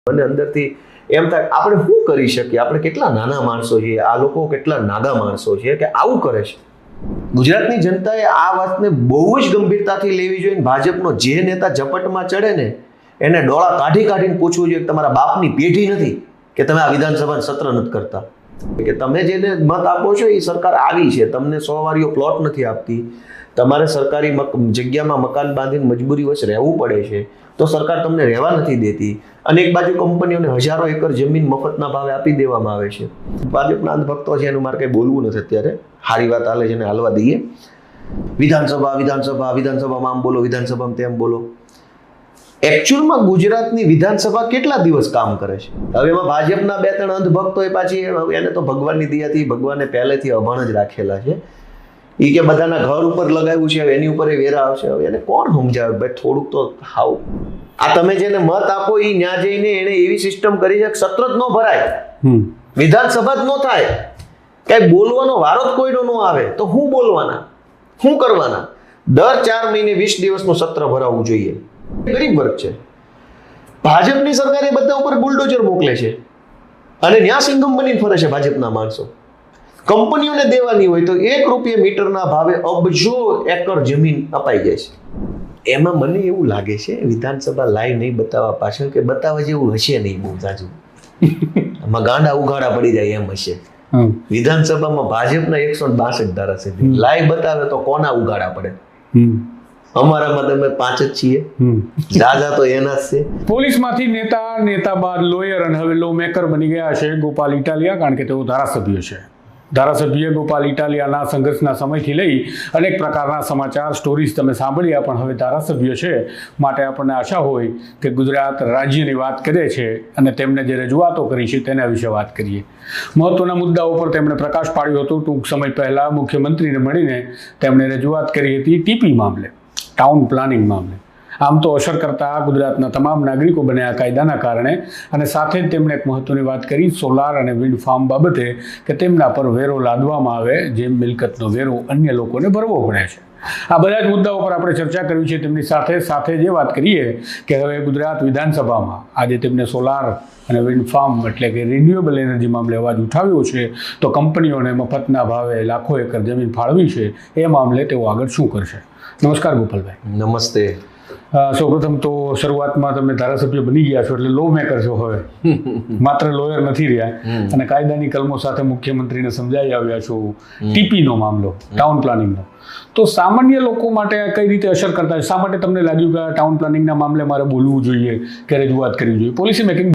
મને અંદરથી એમ થાય આપણે શું કરી શકીએ, આપણે કેટલા નાના માણસો છીએ, આ લોકો કેટલા નાગા માણસો છે કે આવું કરે છે. ગુજરાતની જનતાએ આ વાતને બહુ જ ગંભીરતાથી લેવી જોઈએ. ભાજપનો જે નેતા ઝપટમાં ચડે ને એને ડોળા કાઢીને પૂછવું જોઈએ કે તમારા બાપની પેઢી નથી કે તમે આ વિધાનસભાનું સત્ર નથી કરતા, કે તમે જેને મત આપો છો એ સરકાર આવી છે, તમને 100 વારીઓ પ્લોટ નથી આપતી, તમારે સરકારી જગ્યામાં મકાન બાંધીને મજબૂરી વચ્ચે રહેવું પડે છે, તો સરકાર તમને રહેવા નથી દેતી. અને એક બાજુ કંપનીઓને હજારો એકર જમીન મફતના ભાવે આપી દેવામાં આવે છે. ભાજપના અંધભક્તો છે એનું મારે કંઈ બોલવું નથી અત્યારે, સારી વાત હાલે છે એને હાલવા દઈએ. વિધાનસભામાં આમ બોલો, વિધાનસભામાં તેમ બોલો. એકચ્યુઅલમાં ગુજરાતની વિધાનસભા કેટલા દિવસ કામ કરે છે? હવે એમાં ભાજપના 2-3 અંધભક્તો એ પાછી એને તો ભગવાનની દયાથી ભગવાને પહેલેથી અભણ જ રાખેલા છે. એ કે બધાના ઘર ઉપર લગાવ્યું છે, હવે એની ઉપર વેરા આવશે. હવે એને કોણ સમજાવે ભાઈ? થોડુંક તો હાવ આ તમે જેને મત આપો એ ન્યા જઈને એને એવી સિસ્ટમ કરી છે કે સત્ર જ ન ભરાય, વિધાનસભા જ ન થાય, કઈ બોલવાનો વારો જ કોઈનો ન આવે, તો શું બોલવાના, શું કરવાના? દર 4 મહિને 20 દિવસનું સત્ર ભરાવવું જોઈએ. ગરીબ વર્ગ છે. ભાજપની સરકારે બધા ઉપર બુલડોઝર મોકલે છે અને ન્યા સિંગમ બનીને ફરે છે ભાજપના માણસો. કંપનીઓને દેવાની હોય તો ₹1 મીટરના ભાવે અબજો એકર જમીન અપાઈ જાય છે. એમાં મને એવું લાગે છે વિધાનસભા લાઈવ નહીં બતાવવા પાછળ કે બતાવવા જેવું હશે નહીં બહુ જાજુ. આમાં ગાંડા ઉઘાડા પડી જાય એમ હશે. વિધાનસભામાં ભાજપના 162 ધારાસભ્ય લાઈવ બતાવે તો કોના ઉઘાડા પડે? અમારામાં તમે 5 જ છીએ, દાદા તો એના જ છે. પોલીસમાંથી નેતા બાદ લોયર અને હવે લો મેકર બની ગયા છે ગોપાલ ઇટાલિયા, કારણ કે તેઓ ધારાસભ્ય છે. ધારાસભ્ય ગોપાલ ઇટાલિયાના સંઘર્ષના સમયથી લઈ અનેક પ્રકારના સમાચાર સ્ટોરીઝ તમે સાંભળ્યા, પણ હવે ધારાસભ્ય છે માટે આપણને આશા હોય કે ગુજરાત રાજ્યની વાત કરે છે અને તેમણે જે રજૂઆતો કરી છે તેના વિશે વાત કરીએ. મહત્વના મુદ્દાઓ પર તેમણે પ્રકાશ પાડ્યો હતો. ટૂંક સમય પહેલાં મુખ્યમંત્રીને મળીને તેમણે રજૂઆત કરી હતી ટીપી મામલે, ટાઉન પ્લાનિંગ મામલે. આમ તો અસર કરતા ગુજરાતના તમામ નાગરિકો બન્યા કાયદાના કારણે, અને સાથે જ તેમણે એક મહત્વની વાત કરી સોલાર અને વિન્ડ ફાર્મ બાબતે કે તેમના પર વેરો લાદવામાં આવે, જે મિલકતનો વેરો અન્ય લોકોને ભરવો પડે છે. આ બધા જ મુદ્દાઓ પર આપણે ચર્ચા કરવી છે તેમની સાથે જે વાત કરીએ કે હવે ગુજરાત વિધાનસભામાં આજે તેમને સોલાર અને વિન્ડ ફાર્મ એટલે કે રિન્યુએબલ એનર્જી મામલે અવાજ ઉઠાવ્યો છે, તો કંપનીઓને મફતના ભાવે લાખો એકર જમીન ફાળવી છે, એ મામલે તેઓ આગળ શું કરશે? નમસ્કાર ગોપાલભાઈ. નમસ્તે. સૌપ્રથમ તો શરૂઆતમાં તમે ધારાસભ્ય બની ગયા છો એટલે લો મેકર છો, હવે માત્ર લોયર નથી રહ્યા અને કાયદાની કલમો સાથે મુખ્યમંત્રીને સમજાવી આવ્યા છો. ટીપીનો મામલો, ટાઉન પ્લાનિંગનો, તો સામાન્ય લોકો માટે કઈ રીતે અસર કરતા? શા માટે તમને લાગ્યું કે ટાઉન પ્લાનિંગના મામલે મારે બોલવું જોઈએ કે રજૂઆત કરવી જોઈએ? Policy making